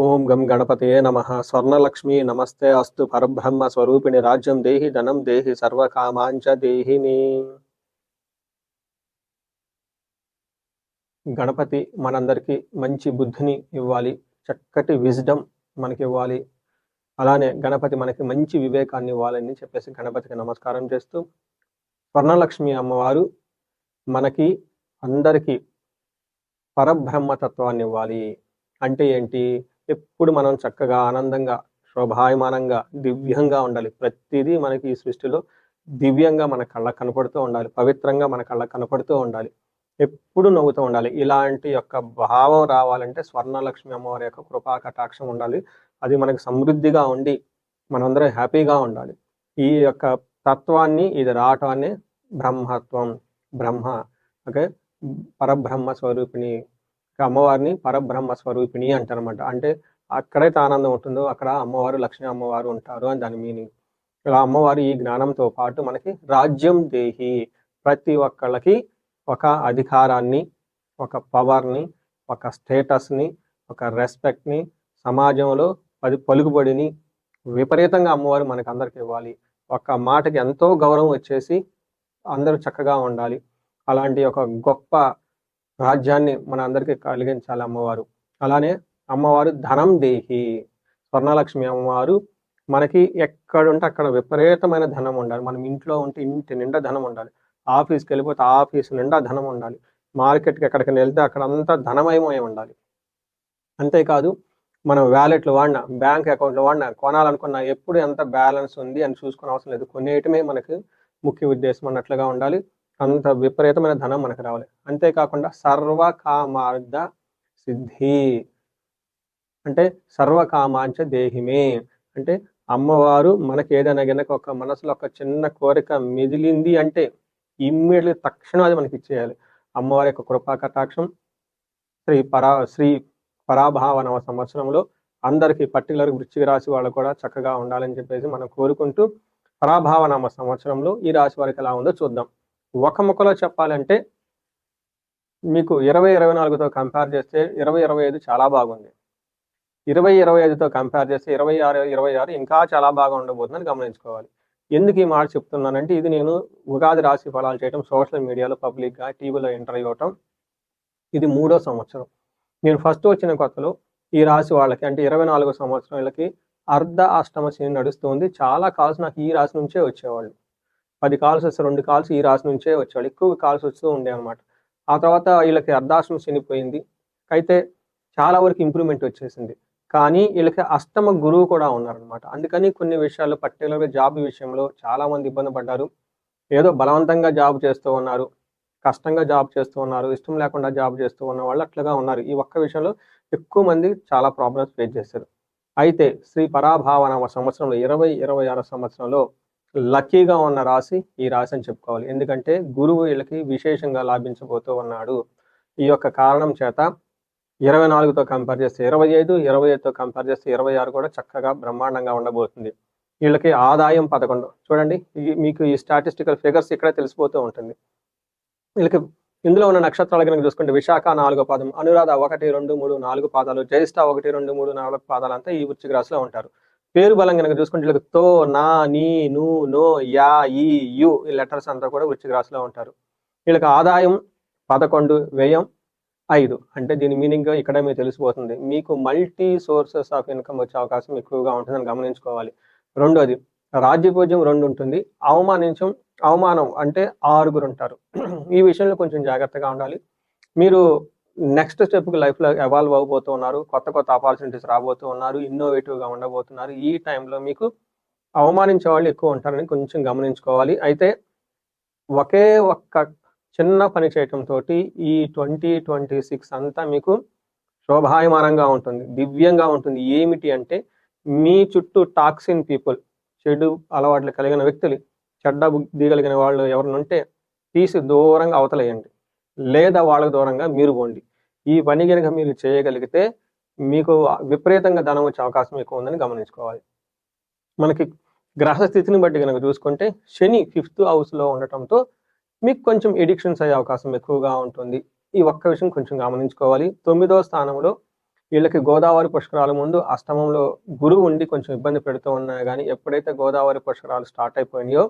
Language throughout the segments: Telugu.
ఓం గం గణపతయే నమః. స్వర్ణలక్ష్మి నమస్తే అస్తు. పరబ్రహ్మ స్వరూపిణి రాజ్యం దేహి ధనం దేహి సర్వకామాంచ దేహిని. గణపతి మనందరికీ మంచి బుద్ధిని ఇవ్వాలి, చక్కటి విజ్డమ్ మనకి ఇవ్వాలి. అలానే గణపతి మనకి మంచి వివేకాన్ని ఇవ్వాలని చెప్పేసి గణపతికి నమస్కారం చేస్తూ, స్వర్ణలక్ష్మి అమ్మవారు మనకి అందరికీ పరబ్రహ్మతత్వాన్ని ఇవ్వాలి. అంటే ఏంటి? ఎప్పుడు మనం చక్కగా ఆనందంగా శోభాయమానంగా దివ్యంగా ఉండాలి. ప్రతిదీ మనకి ఈ సృష్టిలో దివ్యంగా మన కళ్ళకు కనపడుతూ ఉండాలి, పవిత్రంగా మన కళ్ళకు కనపడుతూ ఉండాలి, ఎప్పుడు నవ్వుతూ ఉండాలి. ఇలాంటి యొక్క భావం రావాలంటే స్వర్ణలక్ష్మి అమ్మవారి యొక్క కృపా కటాక్షం ఉండాలి. అది మనకి సమృద్ధిగా ఉండి మనందరం హ్యాపీగా ఉండాలి. ఈ యొక్క తత్వాన్ని ఇది రావటాన్ని బ్రహ్మత్వం, బ్రహ్మ, ఓకే, పరబ్రహ్మ స్వరూపిణి అమ్మవారిని పరబ్రహ్మ స్వరూపిణి అంటారనమాట. అంటే అక్కడైతే ఆనందం ఉంటుందో అక్కడ అమ్మవారు లక్ష్మీ అమ్మవారు ఉంటారు అని దాని మీనింగ్. ఇలా అమ్మవారు ఈ జ్ఞానంతో పాటు మనకి రాజ్యం దేహి, ప్రతి ఒక్కళ్ళకి ఒక అధికారాన్ని, ఒక పవర్ని, ఒక స్టేటస్ని, ఒక రెస్పెక్ట్ని, సమాజంలో పలుకుబడిని విపరీతంగా అమ్మవారు మనకు అందరికి ఇవ్వాలి. ఒక్క మాటకి ఎంతో గౌరవం వచ్చేసి అందరూ చక్కగా ఉండాలి. అలాంటి ఒక గొప్ప రాజ్యాన్ని మన అందరికీ కలిగించాలి అమ్మవారు. అలానే అమ్మవారు ధనం దేహి, స్వర్ణలక్ష్మి అమ్మవారు మనకి ఎక్కడుంటే అక్కడ విపరీతమైన ధనం ఉండాలి. మనం ఇంట్లో ఉంటే ఇంటి నిండా ధనం ఉండాలి, ఆఫీస్కి వెళ్ళిపోతే ఆఫీస్ నిండా ధనం ఉండాలి, మార్కెట్కి ఎక్కడికి వెళ్తే అక్కడ అంతా ధనమయమై ఉండాలి. అంతేకాదు మనం వ్యాలెట్లు వాడినా, బ్యాంక్ అకౌంట్లు వాడినా, కొనాలనుకున్నా ఎప్పుడు ఎంత బ్యాలెన్స్ ఉంది అని చూసుకునే అవసరం లేదు. కొనేయటమే మనకి ముఖ్య ఉద్దేశం అన్నట్లుగా ఉండాలి. అంత విపరీతమైన ధనం మనకు రావాలి. అంతేకాకుండా సర్వకామార్థ సిద్ధి, అంటే సర్వకామాంచ దేహిమే, అంటే అమ్మవారు మనకి ఏదైనా గనక ఒక మనసులో ఒక చిన్న కోరిక మిగిలింది అంటే ఇమ్మీడియట్లీ తక్షణం అది మనకి ఇచ్చేయాలి. అమ్మవారి యొక్క కృపా కటాక్షం శ్రీ పరాభావనవ సంవత్సరంలో అందరికీ, పర్టికులర్ వృశ్చిక రాశి వాళ్ళు కూడా చక్కగా ఉండాలని చెప్పేసి మనం కోరుకుంటూ, పరాభావనామ సంవత్సరంలో ఈ రాశి వారికి ఎలా ఉందో చూద్దాం. ఒక ముక్కలో చెప్పాలంటే మీకు 2024తో కంపేర్ చేస్తే 2025 చాలా బాగుంది. 2025తో కంపేర్ చేస్తే 26 ఇంకా చాలా బాగా ఉండబోతుందని గమనించుకోవాలి. ఎందుకు ఈ మాట చెప్తున్నానంటే, ఇది నేను ఉగాది రాశి ఫలాలు చేయటం, సోషల్ మీడియాలో పబ్లిక్గా టీవీలో ఇంటర్వ్యూ ఇవ్వటం, ఇది 3వ సంవత్సరం. నేను ఫస్ట్ వచ్చిన కొత్తలో ఈ రాశి వాళ్ళకి అంటే 24 సంవత్సరం వీళ్ళకి అర్ధ అష్టమ శని నడుస్తుంది. చాలా కాల్స్ నాకు ఈ రాశి నుంచే వచ్చేవాళ్ళు. 10 కాల్స్ వస్తే 2 కాల్స్ ఈ రాశి నుంచే వచ్చేవాళ్ళు. ఎక్కువ కాల్స్ వస్తూ ఉండే అనమాట. ఆ తర్వాత వీళ్ళకి అర్ధాష్టమ శని పోయింది, అయితే చాలా వరకు ఇంప్రూవ్మెంట్ వచ్చేసింది. కానీ వీళ్ళకి అష్టమ గురువు కూడా ఉన్నారనమాట. అందుకని కొన్ని విషయాల్లో పర్టికులర్గా జాబ్ విషయంలో చాలామంది ఇబ్బంది పడ్డారు. ఏదో బలవంతంగా జాబ్ చేస్తూ ఉన్నారు, కష్టంగా జాబ్ చేస్తూ ఉన్నారు, ఇష్టం లేకుండా జాబ్ చేస్తూ ఉన్న వాళ్ళు అట్లుగా ఉన్నారు. ఈ ఒక్క విషయంలో ఎక్కువ మంది చాలా ప్రాబ్లమ్స్ ఫేస్ చేశారు. అయితే శ్రీ పరాభావనామ సంవత్సరంలో 2026 సంవత్సరంలో లక్కీగా ఉన్న రాశి ఈ రాశి అని చెప్పుకోవాలి. ఎందుకంటే గురువు వీళ్ళకి విశేషంగా లాభించబోతూ ఉన్నాడు. ఈ యొక్క కారణం చేత 24తో కంపేర్ చేస్తే 25, 25తో కంపేర్ చేస్తే 26 కూడా చక్కగా బ్రహ్మాండంగా ఉండబోతుంది. వీళ్ళకి ఆదాయం 11. చూడండి, మీకు ఈ స్టాటిస్టికల్ ఫిగర్స్ ఇక్కడే తెలిసిపోతూ ఉంటుంది. వీళ్ళకి ఇందులో ఉన్న నక్షత్రాలు కనుక చూసుకుంటే విశాఖ 4వ పాదం, అనురాధ 1, 2, 3, 4 పాదాలు, జ్యేష్ఠ 1, 2, 3, 4 పాదాలు అంతా ఈ వృశ్చిక రాశిలో ఉంటారు. పేరు బలం కనుక చూసుకుంటే వీళ్ళకి తో, నా, నీ, ను, నో, యా, ఈ, యు ఈ లెటర్స్ అంతా కూడా వృశ్చిక రాశిలో ఉంటారు. వీళ్ళకి ఆదాయం 11, వ్యయం 5. అంటే దీని మీనింగ్ ఇక్కడ మీకు తెలిసిపోతుంది. మీకు మల్టీ సోర్సెస్ ఆఫ్ ఇన్కమ్ వచ్చే అవకాశం ఎక్కువగా ఉంటుందని గమనించుకోవాలి. రెండోది, రాజ్యపూజ్యం 2 ఉంటుంది. అవమానం అంటే 6 ఉంటారు. ఈ విషయంలో కొంచెం జాగ్రత్తగా ఉండాలి. మీరు నెక్స్ట్ స్టెప్కి లైఫ్లో ఎవాల్వ్ అవబోతూ ఉన్నారు, కొత్త కొత్త ఆపర్చునిటీస్ రాబోతూ ఉన్నారు, ఇన్నోవేటివ్గా ఉండబోతున్నారు. ఈ టైంలో మీకు అవమానించే వాళ్ళు ఎక్కువ ఉంటారని కొంచెం గమనించుకోవాలి. అయితే ఒకే ఒక్క చిన్న పని చేయటంతో ఈ 2026 అంతా మీకు శోభాయమానంగా ఉంటుంది, దివ్యంగా ఉంటుంది. ఏమిటి అంటే, మీ చుట్టూ టాక్సిన్ పీపుల్, చెడు అలవాట్లు కలిగిన వ్యక్తులు, చెడ్డ బుద్ధి కలిగిన వాళ్ళు ఎవరిని ఉంటే తీసి దూరంగా అవతలేయండి, లేదా వాళ్ళకు దూరంగా మీరు పోండి. ఈ పని కనుక మీరు చేయగలిగితే మీకు విపరీతంగా ధనం వచ్చే అవకాశం ఎక్కువ ఉందని గమనించుకోవాలి. మనకి గ్రహస్థితిని బట్టి కనుక చూసుకుంటే శని 5th హౌస్లో ఉండటంతో మీకు కొంచెం ఎడిక్షన్స్ అయ్యే అవకాశం ఎక్కువగా ఉంటుంది. ఈ ఒక్క విషయం కొంచెం గమనించుకోవాలి. 9వ స్థానంలో వీళ్ళకి గోదావరి పుష్కరాల ముందు అష్టమంలో గురువు ఉండి కొంచెం ఇబ్బంది పెడుతూ ఉన్నాయి కానీ ఎప్పుడైతే గోదావరి పుష్కరాలు స్టార్ట్ అయిపోయినాయో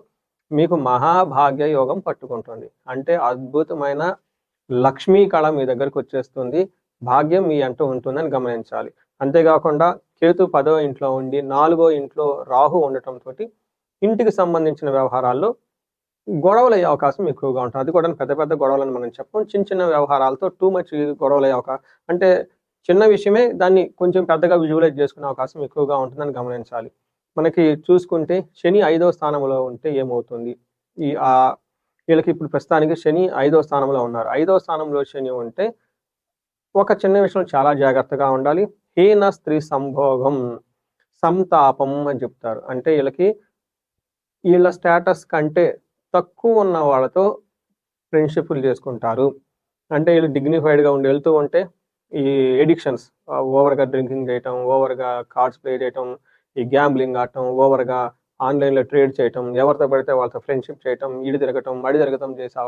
మీకు మహాభాగ్య యోగం పట్టుకుంటుంది. అంటే అద్భుతమైన లక్ష్మీ కళ మీ దగ్గరకు వచ్చేస్తుంది. భాగ్యం మీ అంటూ ఉంటుందని గమనించాలి. అంతేకాకుండా కేతు 10వ ఇంట్లో ఉండి 4వ ఇంట్లో రాహు ఉండటంతో ఇంటికి సంబంధించిన వ్యవహారాల్లో గొడవలు అయ్యే అవకాశం ఎక్కువగా ఉంటుంది. అది కూడా పెద్ద పెద్ద గొడవలని మనం చెప్పం. చిన్న చిన్న వ్యవహారాలతో టూ మచ్ గొడవలు అయ్యే అవకాశం, అంటే చిన్న విషయమే దాన్ని కొంచెం పెద్దగా విజువలైజ్ చేసుకునే అవకాశం ఎక్కువగా ఉంటుందని గమనించాలి. మనకి చూసుకుంటే శని 5వ స్థానంలో ఉంటే ఏమవుతుంది? వీళ్ళకి ఇప్పుడు ప్రస్తుతానికి శని 5వ స్థానంలో ఉన్నారు. 5వ స్థానంలో శని ఉంటే ఒక చిన్న విషయంలో చాలా జాగ్రత్తగా ఉండాలి. హీన స్త్రీ సంభోగం, సంతాపం అని చెప్తారు. అంటే వీళ్ళ స్టేటస్ కంటే తక్కువ ఉన్న వాళ్ళతో ఫ్రెండ్షిప్లు చేసుకుంటారు. అంటే వీళ్ళు డిగ్నిఫైడ్గా ఉండి వెళ్తూ ఉంటే ఈ ఎడిక్షన్స్, ఓవర్గా డ్రింకింగ్ చేయటం, ఓవర్గా కార్డ్స్ ప్లే చేయటం, ఈ గ్యాంబ్లింగ్ ఆడటం, ఓవర్గా ఆన్లైన్లో ట్రేడ్ చేయటం, ఎవరితో పడితే వాళ్ళతో ఫ్రెండ్షిప్ చేయటం, ఈడు తిరగటం, మడి తిరగటం చేసే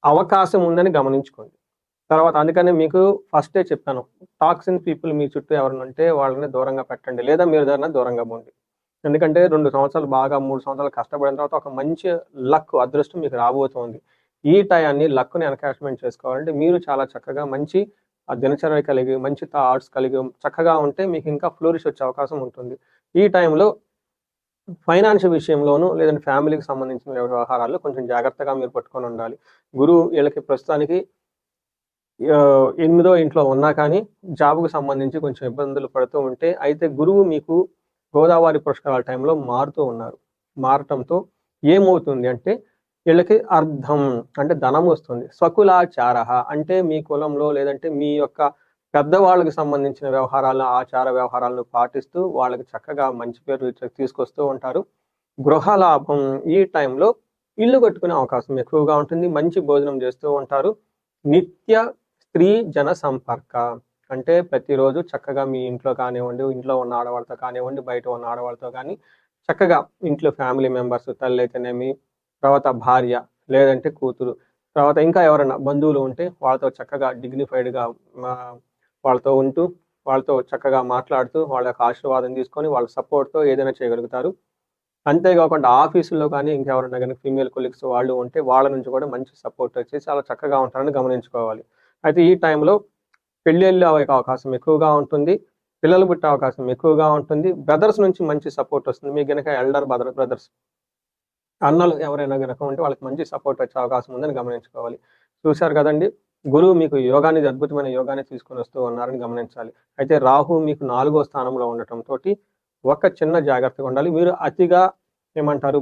అవకాశం ఉందని గమనించుకోండి. తర్వాత అందుకనే మీకు ఫస్టే చెప్పాను, టాక్సిన్ పీపుల్ మీ చుట్టూ ఎవరైనా ఉంటే వాళ్ళని దూరంగా పెట్టండి, లేదా మీరు దాన్ని దూరంగా పోండి. ఎందుకంటే 2 సంవత్సరాలు బాగా 3 సంవత్సరాలు కష్టపడిన తర్వాత ఒక మంచి లక్, అదృష్టం మీకు రాబోతోంది. ఈ టయాన్ని లక్ని ఎన్కాష్మెంట్ చేసుకోవాలంటే మీరు చాలా చక్కగా మంచి దినచర్య కలిగి, మంచి థాట్స్ కలిగి చక్కగా ఉంటే మీకు ఇంకా ఫ్లోరిష్ వచ్చే అవకాశం ఉంటుంది. ఈ టైంలో ఫైనాన్షియల్ విషయంలోనూ లేదంటే ఫ్యామిలీకి సంబంధించిన వ్యవహారాల్లో కొంచెం జాగ్రత్తగా మీరు పట్టుకొని ఉండాలి. గురువు వీళ్ళకి ప్రస్తుతానికి 8వ ఇంట్లో ఉన్నా కానీ జాబ్కు సంబంధించి కొంచెం ఇబ్బందులు పడుతూ ఉంటే, అయితే గురువు మీకు గోదావరి పుష్కరాల టైంలో మారుతూ ఉన్నారు. మారటంతో ఏమవుతుంది అంటే వీళ్ళకి అర్థం అంటే ధనం వస్తుంది. స్వకులాచార అంటే మీ కులంలో లేదంటే మీ యొక్క పెద్దవాళ్ళకి సంబంధించిన వ్యవహారాలను, ఆచార వ్యవహారాలను పాటిస్తూ వాళ్ళకి చక్కగా మంచి పేరు తీసుకొస్తూ ఉంటారు. గృహలాభం, ఈ టైంలో ఇల్లు కట్టుకునే అవకాశం ఎక్కువగా ఉంటుంది. మంచి భోజనం చేస్తూ ఉంటారు. నిత్య స్త్రీ జన సంపర్క అంటే ప్రతిరోజు చక్కగా మీ ఇంట్లో కానివ్వండి, ఇంట్లో ఉన్న ఆడవాళ్ళతో కానివ్వండి, బయట ఉన్న ఆడవాళ్ళతో కానీ చక్కగా ఇంట్లో ఫ్యామిలీ మెంబర్స్, తల్లి అయితేనేమి, తర్వాత భార్య లేదంటే కూతురు, తర్వాత ఇంకా ఎవరైనా బంధువులు ఉంటే వాళ్ళతో చక్కగా డిగ్నిఫైడ్గా వాళ్ళతో ఉంటూ, వాళ్ళతో చక్కగా మాట్లాడుతూ, వాళ్ళ యొక్క ఆశీర్వాదం తీసుకొని వాళ్ళ సపోర్ట్తో ఏదైనా చేయగలుగుతారు. అంతేకాకుండా ఆఫీసుల్లో కానీ ఇంకెవరైనా కానీ ఫీమేల్ కొలీగ్స్ వాళ్ళు ఉంటే వాళ్ళ నుంచి కూడా మంచి సపోర్ట్ వచ్చేసి చాలా చక్కగా ఉంటారని గమనించుకోవాలి. అయితే ఈ టైంలో పెళ్ళిళ్ళు అయ్యే అవకాశం ఎక్కువగా ఉంటుంది. పిల్లలు పుట్టే అవకాశం ఎక్కువగా ఉంటుంది. బ్రదర్స్ నుంచి మంచి సపోర్ట్ వస్తుంది. మీకు కనుక ఎల్డర్ బ్రదర్స్ అన్నలు ఎవరైనా కనుక ఉంటే వాళ్ళకి మంచి సపోర్ట్ వచ్చే అవకాశం ఉందని గమనించుకోవాలి. చూశారు కదండి, గురువు మీకు యోగాన్ని, అద్భుతమైన యోగాన్ని తీసుకొని వస్తూ ఉన్నారని గమనించాలి. అయితే రాహు మీకు 4వ స్థానంలో ఉండటంతో ఒక చిన్న జాగ్రత్తగా ఉండాలి. మీరు అతిగా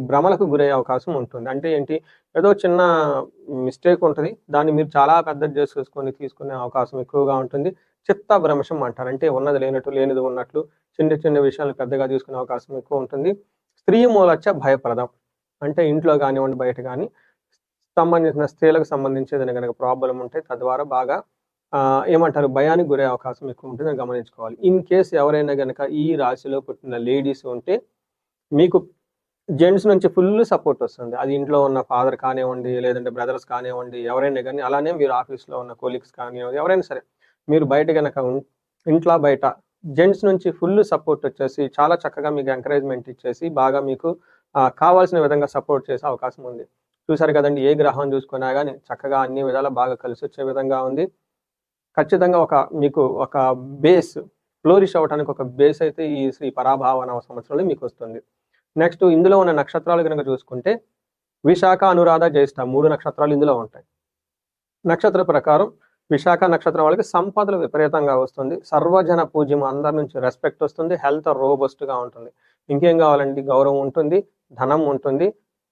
భ్రమలకు గురయ్యే అవకాశం ఉంటుంది. అంటే ఏంటి, ఏదో చిన్న మిస్టేక్ ఉంటుంది, దాన్ని మీరు చాలా పెద్దది తీసుకునే అవకాశం ఎక్కువగా ఉంటుంది. చిత్త భ్రంశం అంటారు. అంటే ఉన్నది లేనట్టు, లేనిది ఉన్నట్లు చిన్న చిన్న విషయాలు పెద్దగా తీసుకునే అవకాశం ఎక్కువ ఉంటుంది. స్త్రీ మూలచ్చ భయప్రదం అంటే ఇంట్లో కానివ్వండి, బయట కానీ సంబంధించిన స్త్రీలకు సంబంధించి ఏదైనా కనుక ప్రాబ్లం ఉంటే తద్వారా బాగా భయానికి గురే అవకాశం ఎక్కువ ఉంటుందని గమనించుకోవాలి. ఇన్ కేస్ ఎవరైనా కనుక ఈ రాశిలో పుట్టిన లేడీస్ ఉంటే మీకు జెంట్స్ నుంచి ఫుల్ సపోర్ట్ వస్తుంది. అది ఇంట్లో ఉన్న ఫాదర్ కానివ్వండి, లేదంటే బ్రదర్స్ కానివ్వండి, ఎవరైనా కానీ, అలానే మీరు ఆఫీస్లో ఉన్న కొలీగ్స్ కానివ్వండి, ఎవరైనా సరే మీరు బయట కనుక ఇంట్లో బయట జెంట్స్ నుంచి ఫుల్ సపోర్ట్ వచ్చేసి చాలా చక్కగా మీకు ఎంకరేజ్మెంట్ ఇచ్చేసి బాగా మీకు కావాల్సిన విధంగా సపోర్ట్ చేసే అవకాశం ఉంది. చూసారు కదండి, ఏ గ్రహం చూసుకున్నా కానీ చక్కగా అన్ని విధాలా బాగా కలిసి వచ్చే విధంగా ఉంది. ఖచ్చితంగా మీకు ఒక బేస్ ఫ్లోరిష్ అవ్వడానికి ఒక బేస్ అయితే ఈ శ్రీ పరాభావ సంవత్సరంలో మీకు వస్తుంది. నెక్స్ట్ ఇందులో ఉన్న నక్షత్రాలు కనుక చూసుకుంటే విశాఖ, అనురాధ, జ్యేష్ఠ 3 నక్షత్రాలు ఇందులో ఉంటాయి. నక్షత్ర ప్రకారం విశాఖ నక్షత్రం వాళ్ళకి సంపదలు విపరీతంగా వస్తుంది. సర్వజన పూజ్యం, అందరి నుంచి రెస్పెక్ట్ వస్తుంది. హెల్త్ రోబస్ట్గా ఉంటుంది. ఇంకేం కావాలండి, గౌరవం ఉంటుంది, ధనం ఉంటుంది.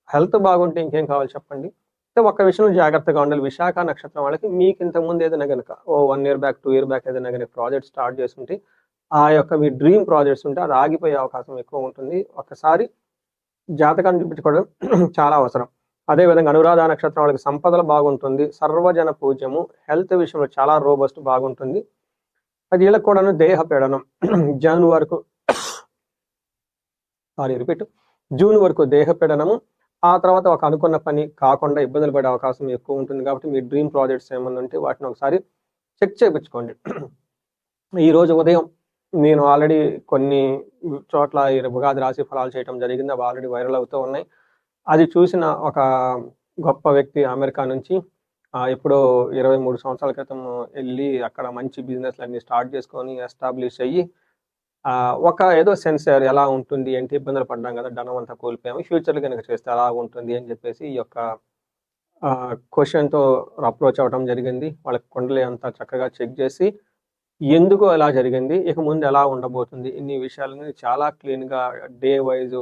హెల్త్ బాగుంటే ఇంకేం కావాలి చెప్పండి. అయితే ఒక్క విషయంలో జాగ్రత్తగా ఉండాలి. విశాఖ నక్షత్రం వాళ్ళకి మీకు ఇంతకుముందు ఏదైనా కనుక 1 year బ్యాక్ 2 year బ్యాక్ ఏదైనా కనుక ప్రాజెక్ట్ స్టార్ట్ చేస్తుంటే ఆ యొక్క మీ డ్రీమ్ ప్రాజెక్ట్స్ ఉంటే అది ఆగిపోయే అవకాశం ఎక్కువ ఉంటుంది. ఒకసారి జాతకాన్ని చూపించుకోవడం చాలా అవసరం. అదేవిధంగా అనురాధ నక్షత్రం వాళ్ళకి సంపదలు బాగుంటుంది, సర్వజన పూజ్యము, హెల్త్ విషయంలో చాలా రోబస్ట్ బాగుంటుంది. అది వీళ్ళకి కూడాను దేహ పీడనం జూన్ వరకు దేహ పీడనము, ఆ తర్వాత ఒక అనుకున్న పని కాకుండా ఇబ్బందులు పడే అవకాశం ఎక్కువ ఉంటుంది. కాబట్టి మీ డ్రీమ్ ప్రాజెక్ట్స్ ఏమన్నా ఉంటే వాటిని ఒకసారి చెక్ చేయించుకోండి. ఈరోజు ఉదయం నేను ఆల్రెడీ కొన్ని చోట్ల ఈ ఉగాది రాశి ఫలాలు చేయటం జరిగింది. అవి ఆల్రెడీ వైరల్ అవుతూ ఉన్నాయి. అది చూసిన ఒక గొప్ప వ్యక్తి అమెరికా నుంచి ఎప్పుడో 23 సంవత్సరాల క్రితం ఎళ్లి అక్కడ మంచి బిజినెస్‌లన్నీ స్టార్ట్ చేసుకొని ఎస్టాబ్లిష్ అయ్యి ఒక ఏదో సెన్సార్ ఎలా ఉంటుంది, ఏంటి ఇబ్బందులు పడ్డాం కదా! ధనం అంతా కోల్పోయాము. ఫ్యూచర్‌లో గనుక చేస్తే ఎలా ఉంటుంది అని చెప్పేసి ఈ యొక్క క్వెషన్‌తో అప్రోచ్ అవ్వటం జరిగింది. వాళ్ళ కుండలి అంతా చక్కగా చెక్ చేసి ఎందుకు అలా జరిగింది? ఇక ముందు ఎలా ఉండబోతుంది? ఇన్ని విషయాలని చాలా క్లీన్‌గా day Vaisu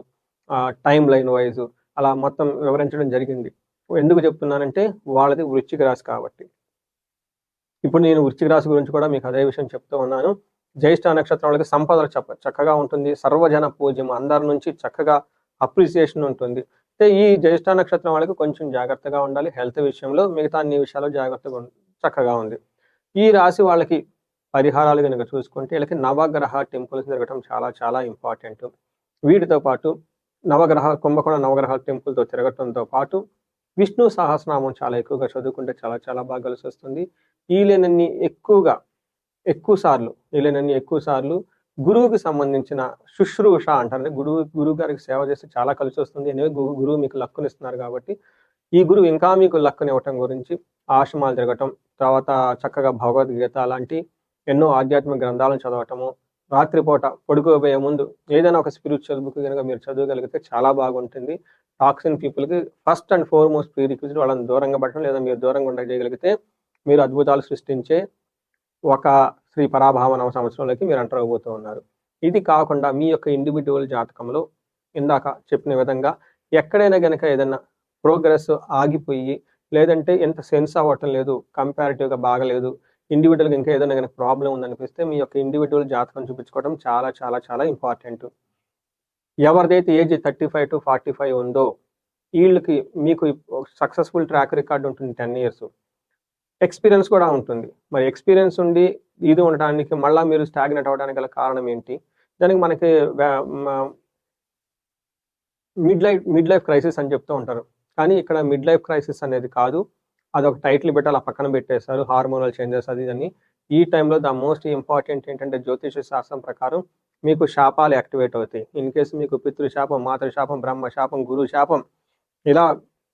time line Vaisu అలా మొత్తం వివరించడం జరిగింది. ఎందుకు చెప్తున్నానంటే వాళ్ళది వృశ్చిక రాశి కాబట్టి. ఇప్పుడు నేను వృశ్చిక రాశి గురించి కూడా మీకు అదే విషయం చెప్తూ ఉన్నాను. జ్యేష్ఠ నక్షత్రం వాళ్ళకి సంపదలు చక్కగా ఉంటుంది. సర్వజన పూజ్యం అందరి నుంచి చక్కగా అప్రిసియేషన్ ఉంటుంది. అంటే ఈ జ్యేష్ఠ నక్షత్రం వాళ్ళకి కొంచెం జాగ్రత్తగా ఉండాలి హెల్త్ విషయంలో. మిగతా అన్ని విషయాల్లో జాగ్రత్తగా చక్కగా ఉంది. ఈ రాశి వాళ్ళకి పరిహారాలు గనుక చూసుకుంటే వీళ్ళకి నవగ్రహ టెంపుల్స్ తిరగటం చాలా చాలా ఇంపార్టెంట్. వీటితో పాటు కుంభకోణ నవగ్రహ టెంపుల్‌తో తిరగటంతో పాటు విష్ణు సహస్రనామం చాలా ఎక్కువగా చదువుకుంటే చాలా చాలా బాగా కలిసొస్తుంది. వీలైనన్ని ఎక్కువ సార్లు గురువుకి సంబంధించిన శుశ్రూష అంటారు. గురువు గారికి సేవ చేస్తే చాలా కలిసొస్తుంది. ఎనివే గురువు మీకు లక్కునిస్తున్నారు కాబట్టి, ఈ గురువు ఇంకా మీకు లక్కునివ్వటం గురించి ఆశ్రమాలు తిరగటం, తర్వాత చక్కగా భగవద్గీత లాంటి ఎన్నో ఆధ్యాత్మిక గ్రంథాలను చదవటము, రాత్రిపూట పడుకోబోయే ముందు ఏదైనా ఒక స్పిరిచువల్ బుక్ గనుక మీరు చదవగలిగితే చాలా బాగుంటుంది. టాక్సిన్ పీపుల్‌కి first and foremost pre requisite వాళ్ళని దూరంగా పెట్టడం, లేదా మీరు దూరంగా ఉండజేయగలిగితే మీరు అద్భుతాలు సృష్టించే ఒక శ్రీ పరాభావ సంవత్సరంలోకి మీరు ఎంటర్ అవబోతూ ఉన్నారు. ఇది కాకుండా మీ యొక్క ఇండివిడ్యువల్ జాతకంలో ఇందాక చెప్పిన విధంగా ఎక్కడైనా గనక ఏదన్నా ప్రోగ్రెస్ ఆగిపోయి, లేదంటే ఎంత సెన్స్ అవ్వటం లేదు, కంపారిటివ్‌గా బాగలేదు, ఇండివిడ్యువల్‌గా ఇంకా ఏదైనా గనక ప్రాబ్లమ్ ఉందనిపిస్తే మీ యొక్క ఇండివిడ్యువల్ జాతకం చూపించుకోవడం చాలా చాలా చాలా ఇంపార్టెంట్. ఎవరిదైతే ఏజ్ 35-45 ఉందో ఈళ్ళకి మీకు సక్సెస్‌ఫుల్ ట్రాక్ రికార్డ్ ఉంటుంది 10 ఇయర్స్. ఎక్స్‌పీరియన్స్ కూడా ఉంటుంది. మరి ఎక్స్‌పీరియన్స్ ఉండి ఇది ఉండటానికి మళ్ళా మీరు స్టాగ్నెట్ అవ్వడానికి గల కారణం ఏంటి? దానికి మనకి మ మిడ్ లైఫ్ క్రైసిస్ అని చెప్తూ ఉంటారు. కానీ ఇక్కడ మిడ్ లైఫ్ క్రైసిస్ అనేది కాదు. అదొక టైటిల్ పెట్టి అలా పక్కన పెట్టేశారు. హార్మోనల్ చేంజెస్ అది ఇదని. ఈ టైంలో ద మోస్ట్ ఇంపార్టెంట్ ఏంటంటే జ్యోతిష శాస్త్రం ప్రకారం మీకు శాపాలు యాక్టివేట్ అవుతాయి. ఇన్ కేస్ మీకు పితృశాపం, మాతృశాపం, బ్రహ్మ శాపం, గురు శాపం ఇలా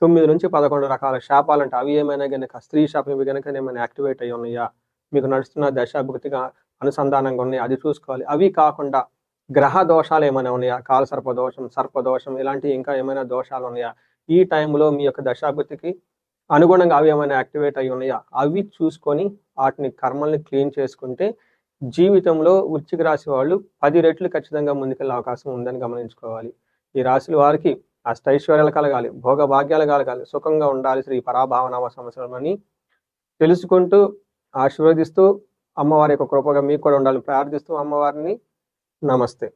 9-11 రకాల శాపాలంట. అవి ఏమైనా గనక స్త్రీ శాపం ఇవి గనక ఏమైనా యాక్టివేట్ అయ్యి ఉన్నాయా? మీకు నడుస్తున్న దశాభుక్తిగా అనుసంధానంగా ఉన్నాయి. అది చూసుకోవాలి. అవి కాకుండా గ్రహ దోషాలు ఏమైనా ఉన్నాయా? కాలసర్ప దోషం, సర్పదోషం ఇలాంటివి ఇంకా ఏమైనా దోషాలు ఉన్నాయా? ఈ టైంలో మీ యొక్క దశాభుక్తికి అనుగుణంగా అవి ఏమైనా యాక్టివేట్ అయ్యి ఉన్నాయా? అవి చూసుకొని వాటిని కర్మల్ని క్లీన్ చేసుకుంటే జీవితంలో వృశ్చిక రాశి వాళ్ళు 10 రెట్లు ఖచ్చితంగా ముందుకెళ్ళే అవకాశం ఉందని గమనించుకోవాలి. ఈ రాశుల వారికి అష్టైశ్వర్యాలు కలగాలి, భోగభాగ్యాలు కలగాలి, సుఖంగా ఉండాలి శ్రీ పరాభావనామ సంవత్సరం అని తెలుసుకుంటూ, ఆశీర్వదిస్తూ, అమ్మవారి యొక్క కృపగా మీకు కూడా ఉండాలని ప్రార్థిస్తూ అమ్మవారిని నమస్తే.